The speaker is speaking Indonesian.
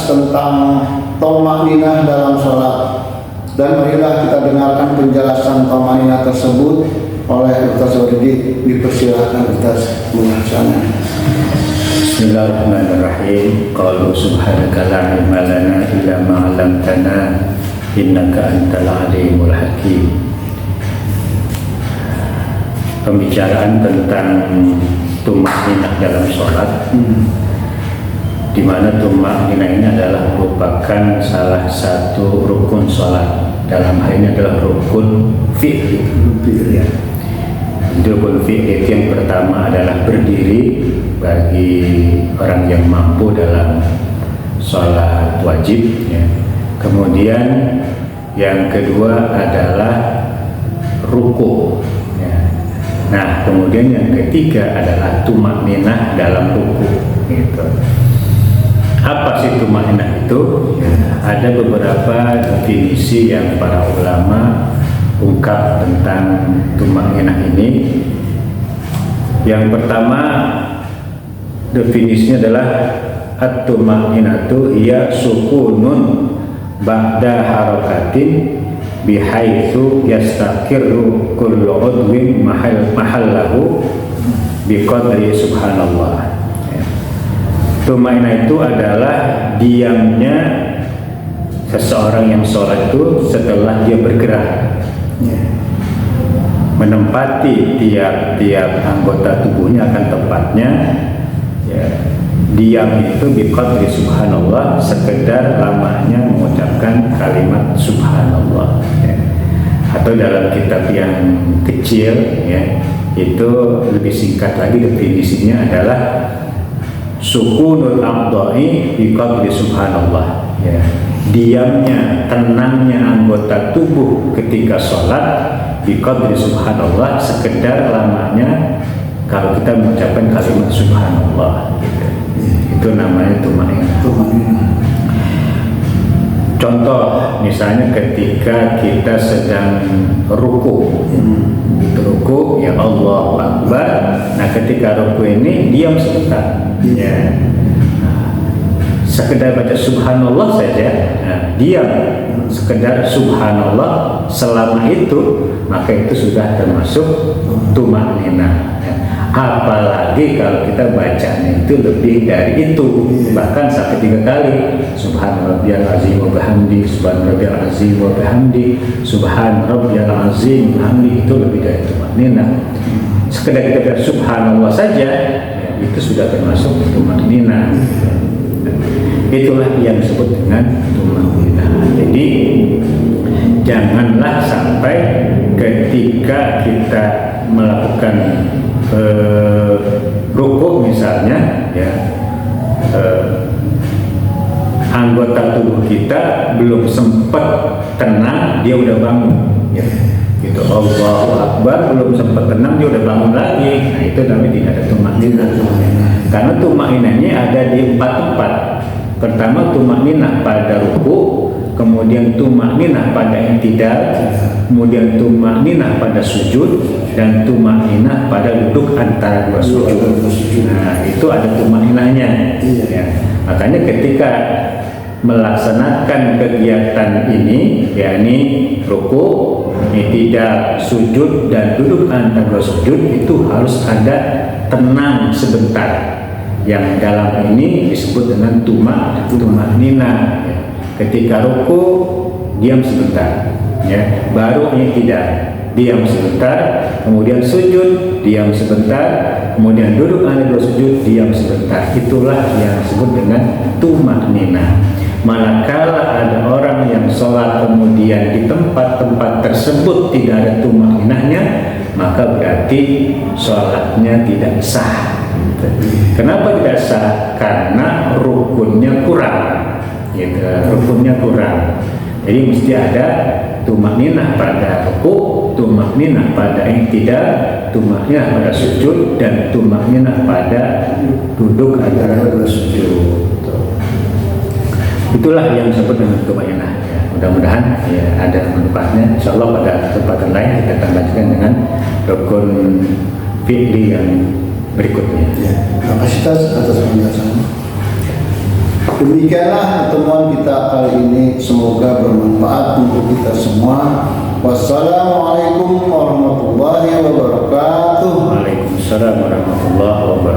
tentang thama'ninah dalam sholat. Dan marilah kita dengarkan penjelasan thama'ninah tersebut oleh Ustaz Waridi. Dipersilakan Ustaz menyaksikan. Bismillahirrahmanirrahim. Qalu subhanaka la ilma lana illa ma 'allamtana innaka antal alimul hakim. Pembicaraan tentang tuma'ninah dalam sholat, di mana tuma'ninah ini adalah merupakan salah satu rukun sholat. Dalam hal ini adalah rukun fi'li. Ya. Rukun fi'li itu yang pertama adalah berdiri bagi orang yang mampu dalam sholat wajib. Ya. Kemudian yang kedua adalah ruku. Ya. Nah, kemudian yang ketiga adalah tuma'ninah dalam ruku. Gitu. Apa sih tuma'ninah itu? Ya, ada beberapa definisi yang para ulama ungkap tentang tuma'ninah ini. Yang pertama definisinya adalah at-tuma'ninatu hiya sukunun ba'da harakatin bihaitsu yastaqirru kullu udwin mahallahu biqadri subhanallah. Tuma'ninah itu adalah diamnya seseorang yang sholat itu setelah dia bergerak, menempati tiap-tiap anggota tubuhnya akan tempatnya. Ya, diam itu biqadri subhanallah, sekedar lamanya mengucapkan kalimat subhanallah. Ya. Atau dalam kitab yang kecil, ya, itu lebih singkat lagi definisinya adalah sukunul a'dha'i biqadri subhanallah. Ya. Diamnya, tenangnya anggota tubuh ketika sholat biqadri subhanallah, sekedar lamanya kalau kita mengucapkan kalimat subhanallah. Gitu. Itu namanya tuma'ninah. Contoh misalnya ketika kita sedang ruku, ruku ya Allahu Akbar. Nah, ketika ruku ini diam sebentar, ya, sekedar baca subhanallah saja, nah, diam sekedar subhanallah selama itu, maka itu sudah termasuk tuma'ninah. Ya. Apalagi kalau kita bacanya itu lebih dari itu, bahkan sampai 3 kali, subhan rabbiyal azim wa bihamdi, subhan rabbiyal azim wa bihamdi, subhan rabbiyal azim wa bihamdi, itu lebih dari tuma'ninah. Sekedar kita baca subhanallah saja, ya, itu sudah termasuk tuma'ninah. Itulah yang disebut dengan tuma'ninah. Jadi janganlah sampai ketika kita melakukan ruku misalnya, ya, anggota tubuh kita belum sempat tenang dia udah bangun, ya. Gitu, Allahu Akbar, belum sempat tenang dia udah bangun lagi. Nah, itu namanya tidak ada tuma'ninah. Karena tuma'ninahnya ada di 4 tempat. Pertama tuma'ninah pada ruku, kemudian tuma'ninah pada i'tidal, kemudian tuma'ninah pada sujud, dan tuma'ninah pada duduk antara 2 sujud. Nah, itu ada tuma'ninahnya. Ya. Makanya ketika melaksanakan kegiatan ini, yakni ruku, i'tidal, sujud, dan duduk antara 2 sujud, itu harus ada tenang sebentar. Yang dalam ini disebut dengan tuma'ninah. Ya. Ketika ruku diam sebentar, ya, baru i'tidal diam sebentar, kemudian sujud diam sebentar, kemudian duduk antara 2 sujud diam sebentar. Itulah yang disebut dengan tuma'ninah. Manakala ada orang yang sholat kemudian di tempat-tempat tersebut tidak ada tuma'ninahnya, maka berarti sholatnya tidak sah. Kenapa tidak sah? Karena rukunnya kurang, gitu. Rukunnya kurang. Jadi mesti ada tuma'ninah pada ruku, tuma'ninah pada i'tidal, tuma'ninah pada sujud, dan tuma'ninah pada duduk antara 2 sujud. Itulah yang disebut dengan tuma'ninah. Ya, mudah-mudahan ya ada manfaatnya. Insyaallah pada kesempatan lain kita akan lanjutkan dengan rukun fi'li yang berikutnya. Ya, terima kasih atas penjelasannya. Demikianlah pertemuan kita kali ini, semoga bermanfaat untuk kita semua. Wassalamualaikum warahmatullahi wabarakatuh. Waalaikumsalam warahmatullahi wabarakatuh.